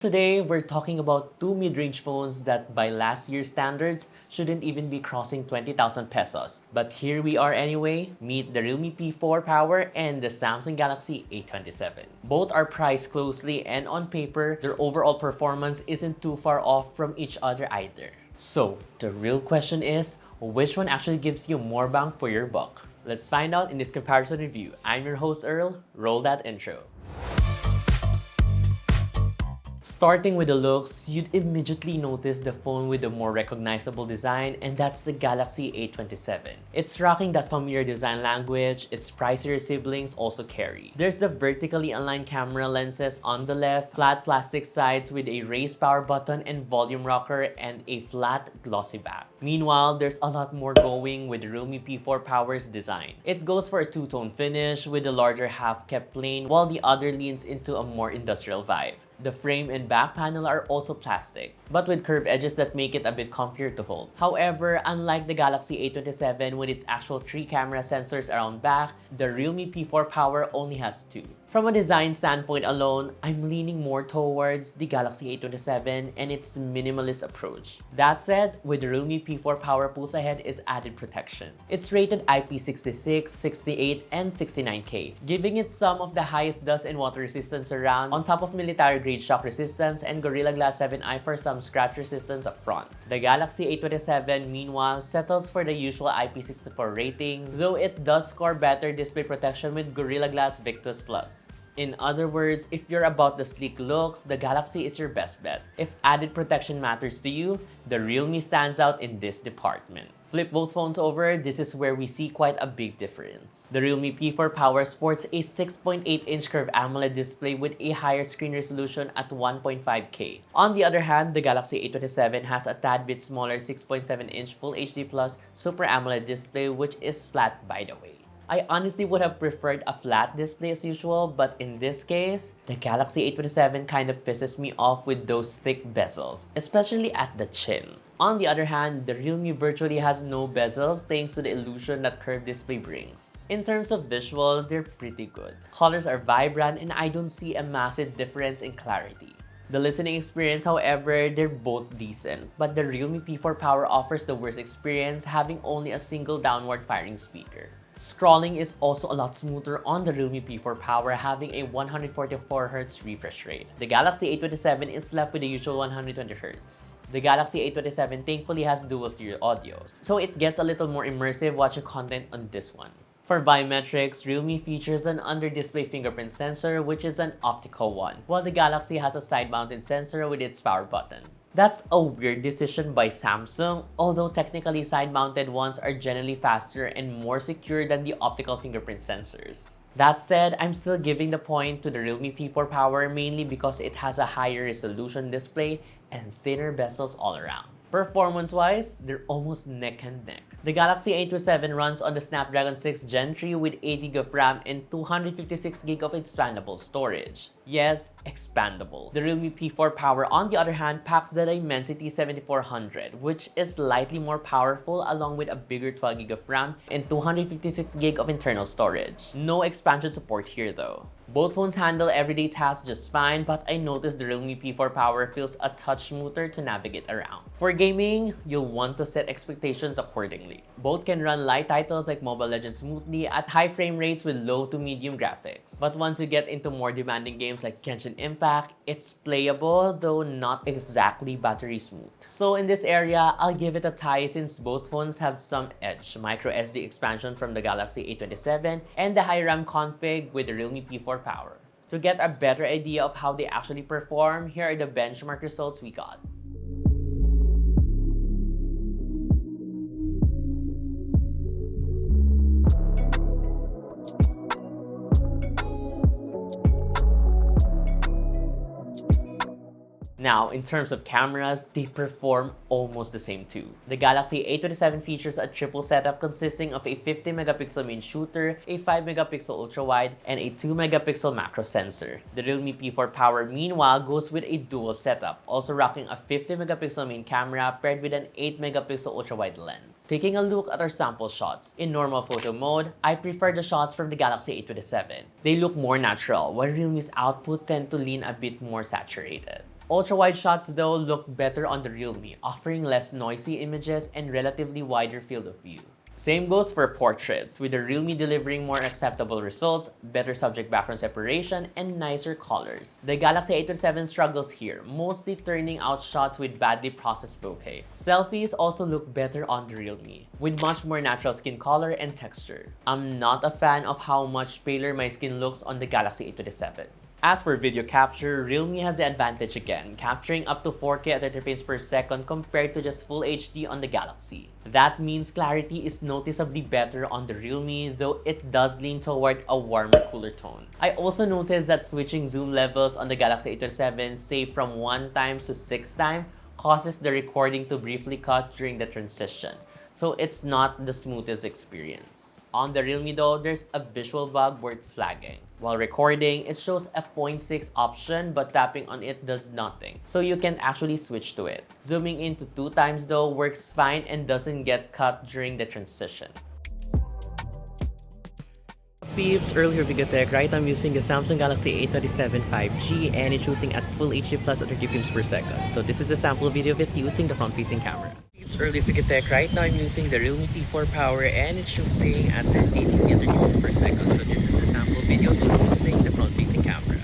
Today, we're talking about two mid-range phones that by last year's standards shouldn't even be crossing 20,000 pesos. But here we are anyway. Meet the Realme P4 Power and the Samsung Galaxy A27. Both are priced closely and on paper, their overall performance isn't too far off from each other either. So, the real question is, which one actually gives you more bang for your buck? Let's find out in this comparison review. I'm your host Earl. Roll that intro. Starting with the looks, you'd immediately notice the phone with the more recognizable design, and that's the Galaxy A27. It's rocking that familiar design language its pricier siblings also carry. There's the vertically aligned camera lenses on the left, flat plastic sides with a raised power button and volume rocker, and a flat glossy back. Meanwhile, there's a lot more going with Realme P4 Power's design. It goes for a two-tone finish with the larger half kept plain while the other leans into a more industrial vibe. The frame and back panel are also plastic, but with curved edges that make it a bit comfier to hold. However, unlike the Galaxy A27 with its actual 3 camera sensors around back, the Realme P4 Power only has 2. From a design standpoint alone, I'm leaning more towards the Galaxy A27 and its minimalist approach. That said, with the Realme P4 Power pulls ahead is added protection. It's rated IP66, 68, and 69K, giving it some of the highest dust and water resistance around, on top of military-grade shock resistance and Gorilla Glass 7i for some scratch resistance up front. The Galaxy A27, meanwhile, settles for the usual IP64 rating, though it does score better display protection with Gorilla Glass Victus Plus. In other words, if you're about the sleek looks, the Galaxy is your best bet. If added protection matters to you, the Realme stands out in this department. Flip both phones over, this is where we see quite a big difference. The Realme P4 Power sports a 6.8-inch curved AMOLED display with a higher screen resolution at 1.5K. On the other hand, the Galaxy A27 has a tad bit smaller 6.7-inch Full HD Plus Super AMOLED display, which is flat by the way. I honestly would have preferred a flat display as usual, but in this case, the Galaxy A27 kind of pisses me off with those thick bezels, especially at the chin. On the other hand, the Realme virtually has no bezels thanks to the illusion that curved display brings. In terms of visuals, they're pretty good. Colors are vibrant and I don't see a massive difference in clarity. The listening experience, however, they're both decent, but the Realme P4 Power offers the worst experience, having only a single downward firing speaker. Scrolling is also a lot smoother on the Realme P4 Power, having a 144Hz refresh rate. The Galaxy A27 is left with the usual 120Hz. The Galaxy A27 thankfully has dual stereo audio, so it gets a little more immersive watching content on this one. For biometrics, Realme features an under-display fingerprint sensor, which is an optical one, while the Galaxy has a side-mounted sensor with its power button. That's a weird decision by Samsung, although technically side-mounted ones are generally faster and more secure than the optical fingerprint sensors. That said, I'm still giving the point to the Realme P4 Power mainly because it has a higher resolution display and thinner bezels all around. Performance-wise, they're almost neck and neck. The Galaxy A27 runs on the Snapdragon 6 Gen 3 with 8GB of RAM and 256GB of expandable storage. Yes, expandable. The Realme P4 Power, on the other hand, packs the Dimensity 7400, which is slightly more powerful along with a bigger 12GB of RAM and 256GB of internal storage. No expansion support here though. Both phones handle everyday tasks just fine, but I noticed the Realme P4 Power feels a touch smoother to navigate around. For gaming, you'll want to set expectations accordingly. Both can run light titles like Mobile Legends smoothly at high frame rates with low to medium graphics. But once you get into more demanding games like Genshin Impact, it's playable, though not exactly battery smooth. So in this area, I'll give it a tie since both phones have some edge. Micro SD expansion from the Galaxy A27 and the high RAM config with the Realme P4 Power. To get a better idea of how they actually perform, here are the benchmark results we got. Now, in terms of cameras, they perform almost the same too. The Galaxy A27 features a triple setup consisting of a 50-megapixel main shooter, a 5-megapixel ultra-wide, and a 2-megapixel macro sensor. The Realme P4 Power, meanwhile, goes with a dual setup, also rocking a 50-megapixel main camera paired with an 8-megapixel ultra-wide lens. Taking a look at our sample shots, in normal photo mode, I prefer the shots from the Galaxy A27. They look more natural, while Realme's output tend to lean a bit more saturated. Ultra-wide shots though look better on the realme, offering less noisy images and relatively wider field of view. Same goes for portraits, with the realme delivering more acceptable results, better subject-background separation, and nicer colors. The Galaxy A27 struggles here, mostly turning out shots with badly processed bokeh. Selfies also look better on the realme, with much more natural skin color and texture. I'm not a fan of how much paler my skin looks on the Galaxy A27. As for video capture, realme has the advantage again, capturing up to 4K at 30 frames per second compared to just Full HD on the Galaxy. That means clarity is noticeably better on the realme, though it does lean toward a warmer, cooler tone. I also noticed that switching zoom levels on the Galaxy A27, say from 1 times to 6 times, causes the recording to briefly cut during the transition, so it's not the smoothest experience. On the realme though, there's a visual bug worth flagging. While recording, it shows a 0.6 option, but tapping on it does nothing, so you can actually switch to it. Zooming in to 2 times though works fine and doesn't get cut during the transition. Peeps, earlier Bigatech, right? I'm using the Samsung Galaxy A27 5G and it's shooting at Full HD plus at 30 frames per second. So this is a sample video of it using the front-facing camera. Peeps, earlier Bigatech, right? Now I'm using the realme P4 Power and it's shooting at 1080p at 30 frames per second. So this is a sample video of it using the front-facing camera.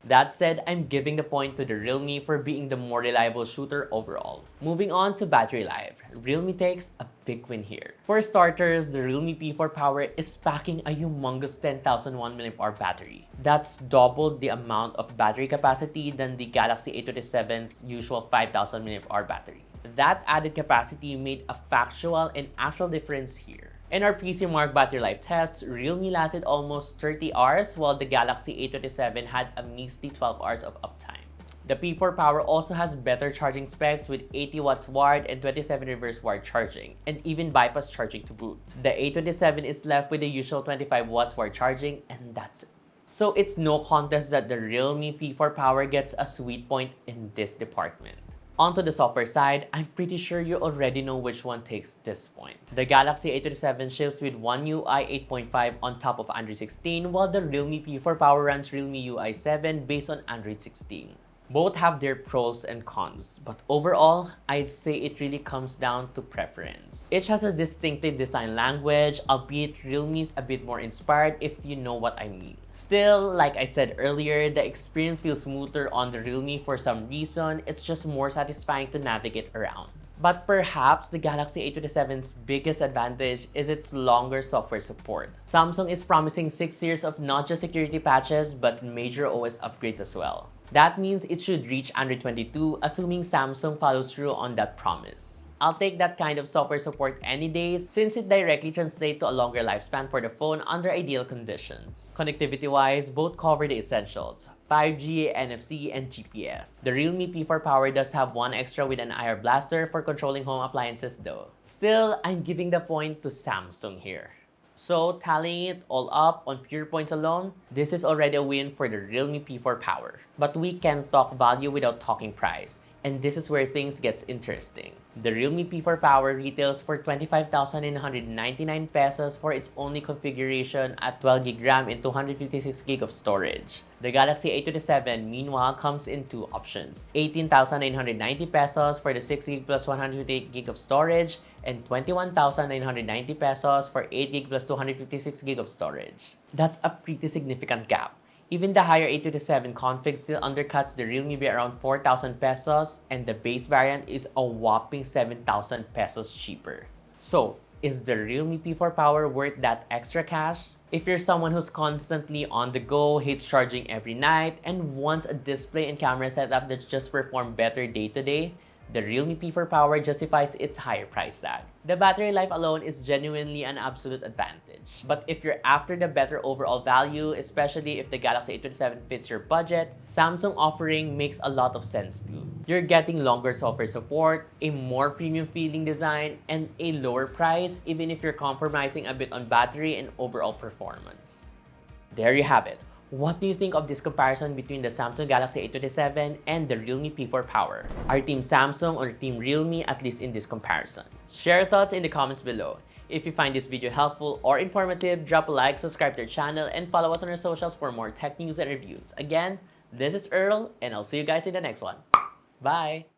That said, I'm giving the point to the realme for being the more reliable shooter overall. Moving on to battery life, realme takes a big win here. For starters, the realme P4 Power is packing a humongous 10,001 mAh battery. That's double the amount of battery capacity than the Galaxy A27's usual 5,000 mAh battery. That added capacity made a factual and actual difference here. In our PC Mark battery life tests, realme lasted almost 30 hours while the Galaxy A27 had a measly 12 hours of uptime. The P4 Power also has better charging specs with 80 watts wired and 27 reverse wired charging, and even bypass charging to boot. The A27 is left with the usual 25 watts wired charging, and that's it. So it's no contest that the realme P4 Power gets a sweet point in this department. Onto the software side, I'm pretty sure you already know which one takes this point. The Galaxy A27 ships with One UI 8.5 on top of Android 16, while the realme P4 Power runs realme UI 7 based on Android 16. Both have their pros and cons, but overall, I'd say it really comes down to preference. Each has a distinctive design language, albeit realme's a bit more inspired if you know what I mean. Still, like I said earlier, the experience feels smoother on the realme for some reason. It's just more satisfying to navigate around. But perhaps the Galaxy A27's biggest advantage is its longer software support. Samsung is promising 6 years of not just security patches, but major OS upgrades as well. That means it should reach Android 22, assuming Samsung follows through on that promise. I'll take that kind of software support any day since it directly translates to a longer lifespan for the phone under ideal conditions. Connectivity-wise, both cover the essentials: 5G, NFC, and GPS. The realme P4 Power does have one extra with an IR blaster for controlling home appliances though. Still, I'm giving the point to Samsung here. So, tallying it all up on pure points alone, this is already a win for the realme P4 Power. But we can't talk value without talking price. And this is where things gets interesting. The realme P4 Power retails for 25,999 pesos for its only configuration at 12GB RAM and 256GB of storage. The Galaxy A27 meanwhile comes in two options: 18,990 pesos for the 6GB plus 128GB of storage and 21,990 pesos for 8GB plus 256GB of storage. That's a pretty significant gap. Even the higher A27 config still undercuts the realme by around 4,000 pesos, and the base variant is a whopping 7,000 pesos cheaper. So, is the realme P4 Power worth that extra cash? If you're someone who's constantly on the go, hates charging every night, and wants a display and camera setup that just perform better day to day, the realme P4 Power justifies its higher price tag. The battery life alone is genuinely an absolute advantage. But if you're after the better overall value, especially if the Galaxy A27 fits your budget, Samsung offering makes a lot of sense too. You're getting longer software support, a more premium feeling design, and a lower price even if you're compromising a bit on battery and overall performance. There you have it. What do you think of this comparison between the Samsung Galaxy A27 and the realme P4 Power? Are Team Samsung or Team Realme, at least in this comparison? Share your thoughts in the comments below. If you find this video helpful or informative, drop a like, subscribe to our channel, and follow us on our socials for more tech news and reviews. Again, this is Earl, and I'll see you guys in the next one. Bye!